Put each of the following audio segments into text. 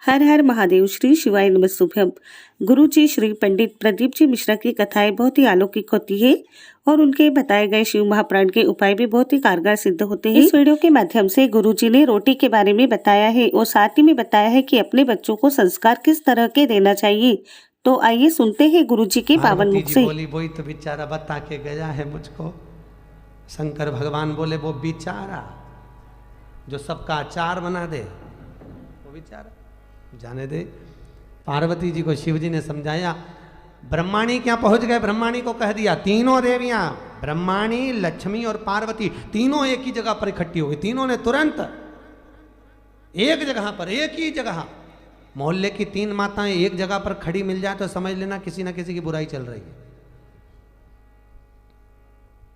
हर हर महादेव। श्री शिवाय नमस्तुभ्यम। गुरु जी श्री पंडित प्रदीप जी मिश्रा की कथाएं बहुत ही अलौकिक होती है और उनके बताए गए शिव महापुराण के उपाय भी बहुत ही कारगर सिद्ध होते हैं। इस वीडियो के माध्यम से गुरु जी ने रोटी के बारे में बताया है और साथ ही में बताया है कि अपने बच्चों को संस्कार किस तरह के देना चाहिए। तो आइए सुनते हैं गुरु जी के पावन मुख से। बोली वही तो बेचारा बता के गया है मुझको। शंकर भगवान बोले वो बेचारा जो सबका आचार बना दे वो बेचारा जाने दे। पार्वती जी को शिव जी ने समझाया। ब्रह्माणी क्या पहुंच गए, ब्रह्माणी को कह दिया तीनों देवियां ब्रह्माणी लक्ष्मी और पार्वती तीनों एक ही जगह पर इकट्ठी हो गई। तीनों ने तुरंत एक जगह पर एक ही जगह, मोहल्ले की तीन माताएं एक जगह पर खड़ी मिल जाए तो समझ लेना किसी ना किसी की बुराई चल रही है।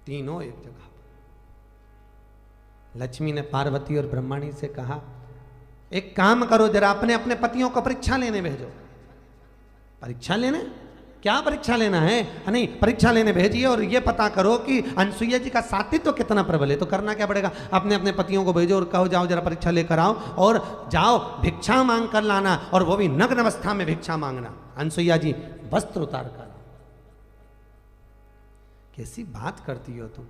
तीनों एक जगह पर। लक्ष्मी ने पार्वती और ब्रह्माणी से कहा एक काम करो, जरा अपने अपने पतियों को परीक्षा लेने भेजो। परीक्षा लेने? क्या परीक्षा लेना है? नहीं, परीक्षा लेने भेजिए और ये पता करो कि अनसुईया जी का सात्वित्व कितना प्रबल है। तो करना क्या पड़ेगा, अपने अपने पतियों को भेजो और कहो जाओ जरा परीक्षा लेकर आओ और जाओ भिक्षा मांग कर लाना, और वो भी नग्न अवस्था में भिक्षा मांगना। अनसुईया जी वस्त्र उतार कर। कैसी बात करती हो तुम।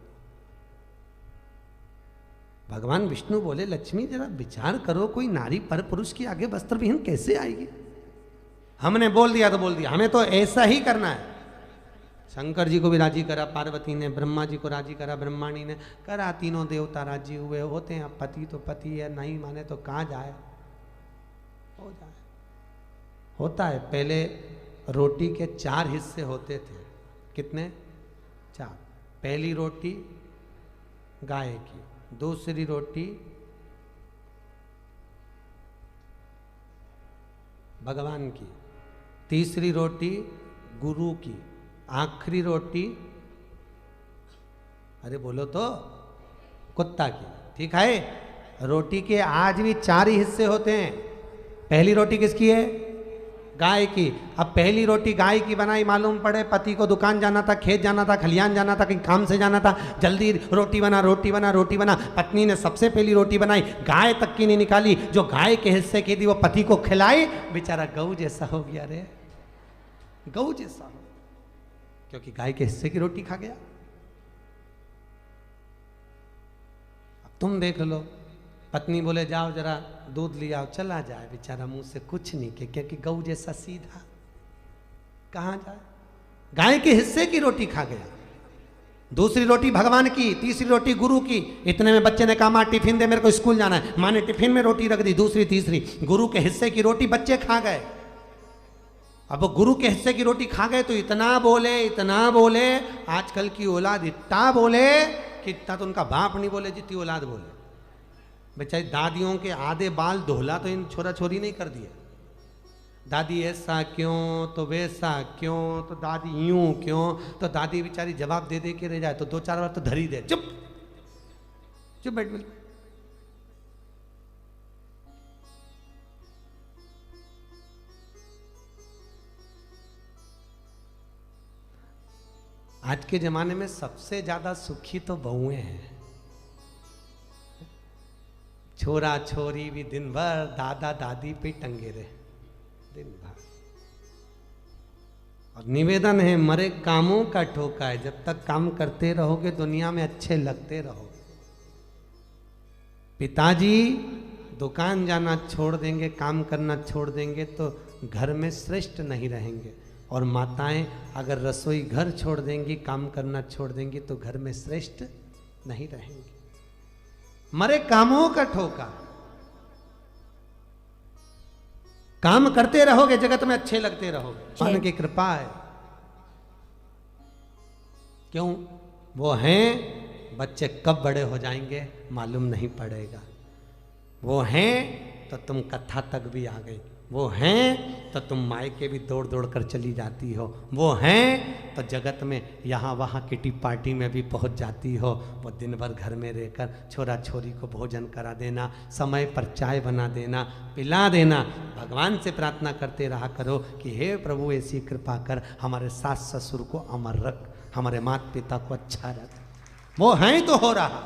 भगवान विष्णु बोले लक्ष्मी जरा विचार करो, कोई नारी पर पुरुष के आगे वस्त्र विहीन कैसे आएगी। हमने बोल दिया तो बोल दिया, हमें तो ऐसा ही करना है। शंकर जी को भी राजी करा पार्वती ने, ब्रह्मा जी को राजी करा ब्रह्माणी ने, करा तीनों देवता राजी हुए। होते हैं पति तो पति है, नहीं माने तो कहाँ जाए, हो जाए। होता है। पहले रोटी के 4 हिस्से होते थे। कितने? 4। पहली रोटी गाय की, दूसरी रोटी भगवान की, तीसरी रोटी गुरु की, आखिरी रोटी अरे बोलो तो कुत्ता की। ठीक है। रोटी के आज भी 4 ही हिस्से होते हैं। पहली रोटी किसकी है? गाय की। अब पहली रोटी गाय की बनाई, मालूम पड़े पति को दुकान जाना था, खेत जाना था, खलियान जाना था, कहीं काम से जाना था, जल्दी रोटी बना रोटी बना रोटी बना। पत्नी ने सबसे पहली रोटी बनाई, गाय तक की नहीं निकाली, जो गाय के हिस्से की थी वो पति को खिलाई। बेचारा गऊ जैसा हो गया रे, गऊ जैसा हो, क्योंकि गाय के हिस्से की रोटी खा गया। अब तुम देख लो, पत्नी बोले जाओ जरा दूध ले आओ, चला जाए, बेचारा मुंह से कुछ नहीं के, क्योंकि गऊ जैसा सीधा कहां जाए। गाय के हिस्से की रोटी खा गया। दूसरी रोटी भगवान की, तीसरी रोटी गुरु की। इतने में बच्चे ने कहा मां टिफिन दे, मेरे को स्कूल जाना है। मां ने टिफिन में रोटी रख दी, दूसरी तीसरी। गुरु के हिस्से की रोटी बच्चे खा गए। अब वो गुरु के हिस्से की रोटी खा गए तो इतना बोले, आजकल की औलाद इतना बोले कि इतना तो उनका बाप नहीं बोले जितनी औलाद बोले। बेचारी दादियों के आधे बाल धोला तो इन छोरा छोरी नहीं कर दिए। दादी ऐसा क्यों, तो वैसा क्यों, तो दादी यूं क्यों, तो दादी बेचारी जवाब दे दे के रह जाए तो 2-4 बार तो धरी दे। चुप चुप बैठ बैठ। आज के जमाने में सबसे ज्यादा सुखी तो बहुएं हैं। छोरा छोरी भी दिन भर दादा दादी पे टंगे रहे दिन भर। और निवेदन है मरे कामों का ठोका है, जब तक काम करते रहोगे दुनिया में अच्छे लगते रहोगे। पिताजी दुकान जाना छोड़ देंगे, काम करना छोड़ देंगे तो घर में श्रेष्ठ नहीं रहेंगे। और माताएं अगर रसोई घर छोड़ देंगी, काम करना छोड़ देंगी तो घर में श्रेष्ठ नहीं रहेंगी। मरे कामों का ठोका। काम करते रहोगे जगत में अच्छे लगते रहोगे, भगवान की कृपा है। क्यों? वो हैं, बच्चे कब बड़े हो जाएंगे मालूम नहीं पड़ेगा। वो हैं तो तुम कथा तक भी आ गई, वो हैं तो तुम मायके भी दौड़ दौड़ कर चली जाती हो, वो हैं तो जगत में यहाँ वहाँ किटी पार्टी में भी पहुँच जाती हो। वो दिन भर घर में रहकर छोरा छोरी को भोजन करा देना, समय पर चाय बना देना, पिला देना। भगवान से प्रार्थना करते रहा करो कि हे प्रभु ऐसी कृपा कर, हमारे सास ससुर को अमर रख, हमारे माता पिता को अच्छा रख। वो हैं तो हो रहा।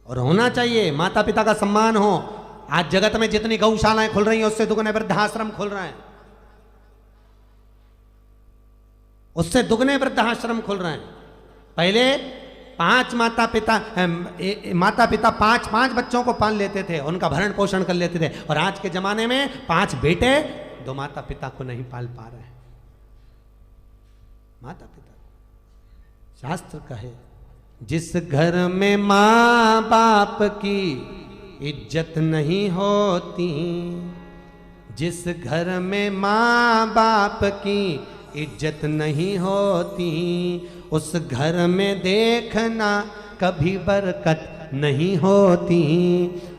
और होना चाहिए, माता पिता का सम्मान हो। आज जगत में जितनी गौशालाएं खुल रही हैं उससे दुगने वृद्धाश्रम खुल रहे हैं, उससे दुगने वृद्धाश्रम खुल रहे हैं। पहले 5 माता पिता 5 बच्चों को पाल लेते थे, उनका भरण पोषण कर लेते थे, और आज के जमाने में 5 बेटे 2 माता पिता को नहीं पाल पा रहे हैं। माता पिता, शास्त्र कहे जिस घर में माँ बाप की इज्जत नहीं होती, जिस घर में माँ बाप की इज्जत नहीं होती, उस घर में देखना कभी बरकत नहीं होती,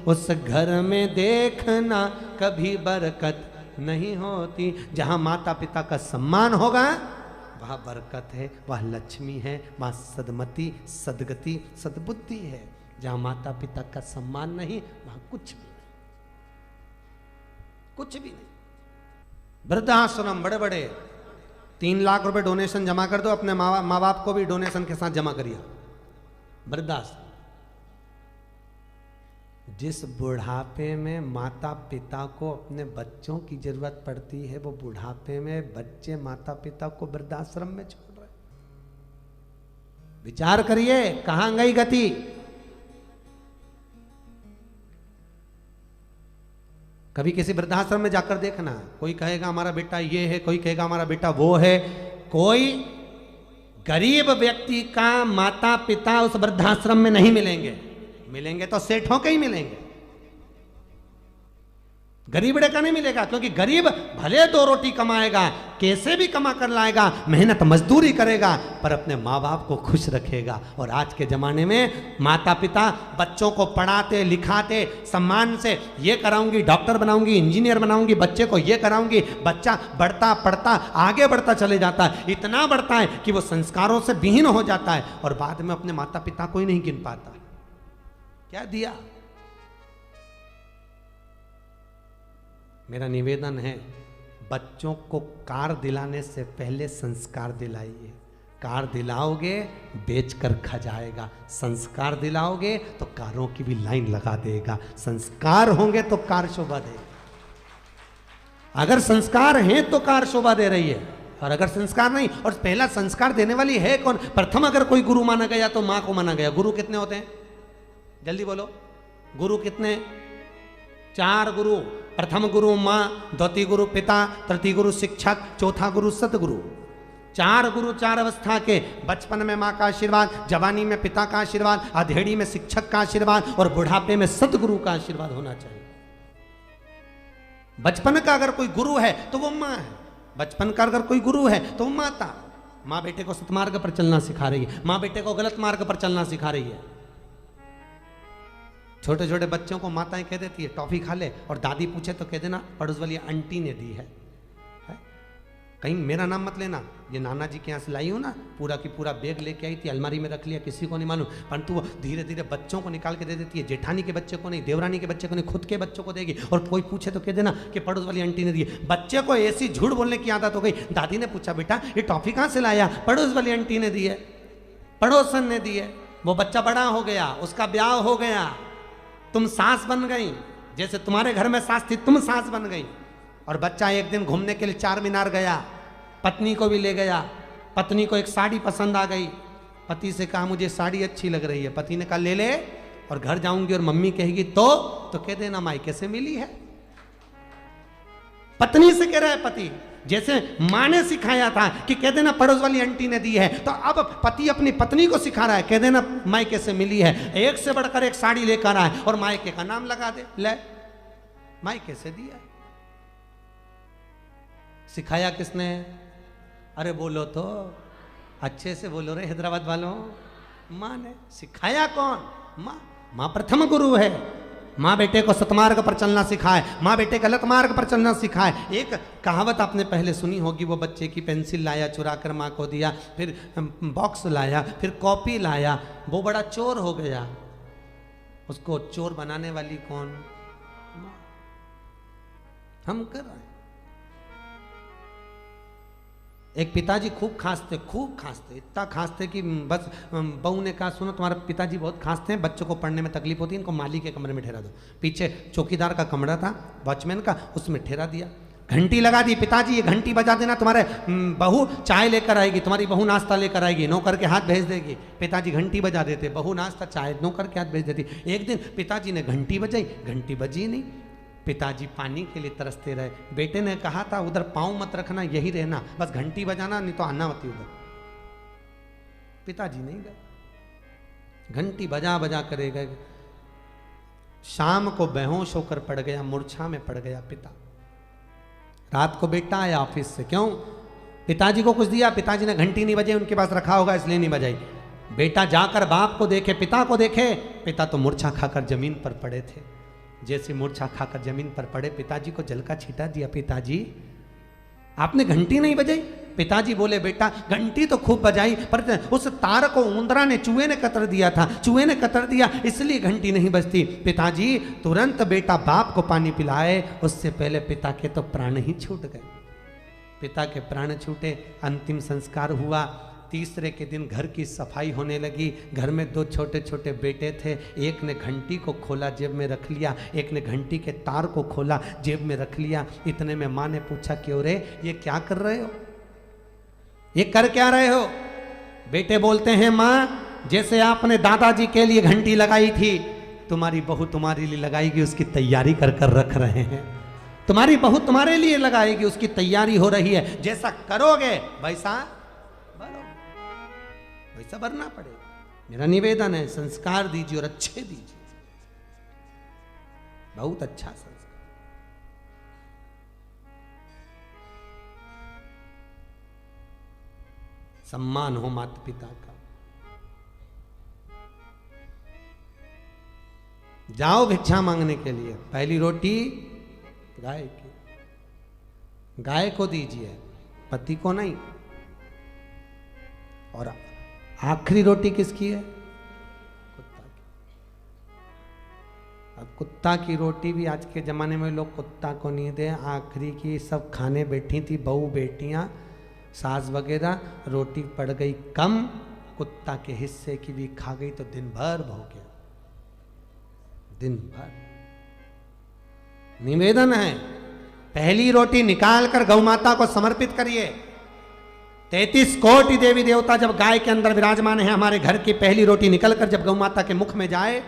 उस घर में देखना कभी बरकत नहीं होती। जहाँ माता पिता का सम्मान होगा वहाँ बरकत है, वहाँ लक्ष्मी है, वहाँ सदमति, सदगति, सद्बुद्धि है। जहाँ माता पिता का सम्मान नहीं वहाँ कुछ भी नहीं, कुछ भी नहीं। वृद्धाश्रम बड़े बड़े 3 लाख रुपए डोनेशन जमा कर दो, अपने माँ बाप को भी डोनेशन के साथ जमा करिए। वृद्धाश्रम, जिस बुढ़ापे में माता पिता को अपने बच्चों की जरूरत पड़ती है, वो बुढ़ापे में बच्चे माता पिता को वृद्धाश्रम में छोड़ रहे। विचार करिए कहां गई गति। कभी किसी वृद्धाश्रम में जाकर देखना, कोई कहेगा हमारा बेटा ये है, कोई कहेगा हमारा बेटा वो है। कोई गरीब व्यक्ति का माता पिता उस वृद्धाश्रम में नहीं मिलेंगे, मिलेंगे तो सेठों के ही मिलेंगे, गरीबड़े का नहीं मिलेगा। क्योंकि गरीब भले 2 रोटी कमाएगा, कैसे भी कमा कर लाएगा, मेहनत मजदूरी करेगा, पर अपने माँ बाप को खुश रखेगा। और आज के जमाने में माता पिता बच्चों को पढ़ाते लिखाते सम्मान से, ये कराऊंगी डॉक्टर बनाऊंगी, इंजीनियर बनाऊंगी, बच्चे को ये कराऊंगी, बच्चा बढ़ता पढ़ता आगे बढ़ता चले जाता है, इतना बढ़ता है कि वो संस्कारों से विहीन हो जाता है, और बाद में अपने माता पिता को ही नहीं गिन पाता। क्या दिया? मेरा निवेदन है, बच्चों को कार दिलाने से पहले संस्कार दिलाइए। कार दिलाओगे बेचकर खा जाएगा, संस्कार दिलाओगे तो कारों की भी लाइन लगा देगा। संस्कार होंगे तो कार शोभा देगी। अगर संस्कार हैं तो कार शोभा दे रही है, और अगर संस्कार नहीं, और पहला संस्कार देने वाली है कौन? प्रथम अगर कोई गुरु माना गया तो मां को माना गया। गुरु कितने होते हैं? जल्दी बोलो, गुरु कितने? 4 गुरु। प्रथम गुरु मां, द्वितीय गुरु पिता, तृतीय गुरु शिक्षक, चौथा गुरु सतगुरु। 4 गुरु 4 अवस्था के। बचपन में मां का आशीर्वाद, जवानी में पिता का आशीर्वाद, अधेड़ी में शिक्षक का आशीर्वाद, और बुढ़ापे में सतगुरु का आशीर्वाद होना चाहिए। बचपन का अगर कोई गुरु है तो वो मां है, बचपन का अगर कोई गुरु है तो वो माता। मां बेटे को सतमार्ग पर चलना सिखा रही है, मां बेटे को गलत मार्ग पर चलना सिखा रही है। छोटे छोटे बच्चों को माताएं कह देती है टॉफी खा ले, और दादी पूछे तो कह देना पड़ोस वाली आंटी ने दी है। कहीं मेरा नाम मत लेना, ये नाना जी के यहाँ से लाई हूँ ना, पूरा की पूरा बैग लेके आई थी, अलमारी में रख लिया, किसी को नहीं मालूम। परंतु वो धीरे धीरे बच्चों को निकाल के दे देती है। जेठानी के बच्चे को नहीं, देवरानी के बच्चे को नहीं, खुद के बच्चों को देगी। और कोई पूछे तो कह देना कि पड़ोस वाली आंटी ने दी है। बच्चे को ऐसी झूठ बोलने की आदत हो गई। दादी ने पूछा बेटा ये टॉफी कहाँ से लाया? पड़ोस वाली आंटी ने दी है, पड़ोसन ने दी है। वो बच्चा बड़ा हो गया, उसका ब्याह हो गया, तुम सास बन गई। जैसे तुम्हारे घर में सास थी, तुम सास बन गई। और बच्चा एक दिन घूमने के लिए 4 मीनार गया, पत्नी को भी ले गया। पत्नी को एक साड़ी पसंद आ गई, पति से कहा मुझे साड़ी अच्छी लग रही है। पति ने कहा ले ले, और घर जाऊंगी और मम्मी कहेगी तो कह देना मायके से मिली है। पत्नी से कह रहा है पति, जैसे मां ने सिखाया था कि कह देना पड़ोस वाली आंटी ने दी है, तो अब पति अपनी पत्नी को सिखा रहा है कह देना मायके से मिली है। एक से बढ़कर एक साड़ी लेकर आए और मायके का नाम लगा दे, ले मायके से दिया। सिखाया किसने? अरे बोलो तो अच्छे से बोलो रे हैदराबाद वालों। मां ने सिखाया। कौन? मां। मां प्रथम गुरु है। माँ बेटे को सतमार्ग पर चलना सिखाए, माँ बेटे गलत मार्ग पर चलना सिखाए। एक कहावत आपने पहले सुनी होगी, वो बच्चे की पेंसिल लाया चुरा कर माँ को दिया, फिर बॉक्स लाया, फिर कॉपी लाया, वो बड़ा चोर हो गया। उसको चोर बनाने वाली कौन? हम कर रहे हैं। एक पिताजी खूब खांसते, इतना खांसते कि बस बहू ने कहा सुनो तुम्हारे पिताजी बहुत खांसते हैं, बच्चों को पढ़ने में तकलीफ होती है, इनको माली के कमरे में ठहरा दो। पीछे चौकीदार का कमरा था, वॉचमैन का, उसमें ठहरा दिया। घंटी लगा दी, पिताजी ये घंटी बजा देना, तुम्हारे बहू चाय लेकर आएगी, तुम्हारी बहू नाश्ता लेकर आएगी, नौकर के हाथ भेज देगी। पिताजी घंटी बजा देते, बहू नाश्ता चाय नौकर के हाथ भेज देती। एक दिन पिताजी ने घंटी बजाई, घंटी बजी नहीं। पिताजी पानी के लिए तरसते रहे। बेटे ने कहा था उधर पाँव मत रखना, यही रहना, बस घंटी बजाना, नहीं तो आना होती उधर। पिताजी नहीं गए, घंटी बजा बजा करे गए। शाम को बेहोश होकर पड़ गया, मूर्छा में पड़ गया पिता। रात को बेटा आया ऑफिस से, क्यों? पिताजी को कुछ दिया, पिताजी ने घंटी नहीं बजाई, उनके पास रखा होगा इसलिए नहीं बजाई। बेटा जाकर बाप को देखे, पिता को देखे, पिता तो मूर्छा खाकर जमीन पर पड़े थे। जैसे मूर्छा खाकर जमीन पर पड़े, पिताजी को जल का छींटा दिया। पिताजी आपने घंटी नहीं बजाई? पिताजी बोले बेटा घंटी तो खूब बजाई, पर उस तार को उंदरा ने, चूहे ने कतर दिया था, चूहे ने कतर दिया इसलिए घंटी नहीं बजती। पिताजी तुरंत बेटा बाप को पानी पिलाए, उससे पहले पिता के तो प्राण ही छूट गए। पिता के प्राण छूटे, अंतिम संस्कार हुआ। तीसरे के दिन घर की सफाई होने लगी। घर में दो छोटे छोटे बेटे थे, एक ने घंटी को खोला, जेब में रख लिया, एक ने घंटी के तार को खोला, जेब में रख लिया। इतने में माँ ने पूछा क्यों रे, ये क्या कर रहे हो, ये कर क्या रहे हो? बेटे बोलते हैं माँ जैसे आपने दादाजी के लिए घंटी लगाई थी, तुम्हारी बहू तुम्हारे लिए लगाएगी, उसकी तैयारी कर कर रख रहे हैं। तुम्हारी बहू तुम्हारे लिए लगाएगी, उसकी तैयारी हो रही है, जैसा करोगे वैसा वैसा भरना पड़ेगा। मेरा निवेदन है संस्कार दीजिए और अच्छे दीजिए, बहुत अच्छा संस्कार। सम्मान हो माता पिता का। जाओ भिक्षा मांगने के लिए, पहली रोटी गाय की, गाय को दीजिए, पति को नहीं। और आखिरी रोटी किसकी है? कुत्ता की। अब कुत्ता की रोटी भी आज के जमाने में लोग कुत्ता को नहीं दे, आखिरी की सब खाने बैठी थी, बहू बेटियां सास वगैरह, रोटी पड़ गई कम, कुत्ता के हिस्से की भी खा गई तो दिन भर भोगे, दिन भर। निवेदन है पहली रोटी निकाल कर गौ माता को समर्पित करिए। 33 कोटि देवी देवता जब गाय के अंदर विराजमान है, हमारे घर की पहली रोटी निकलकर जब गौ माता के मुख में जाए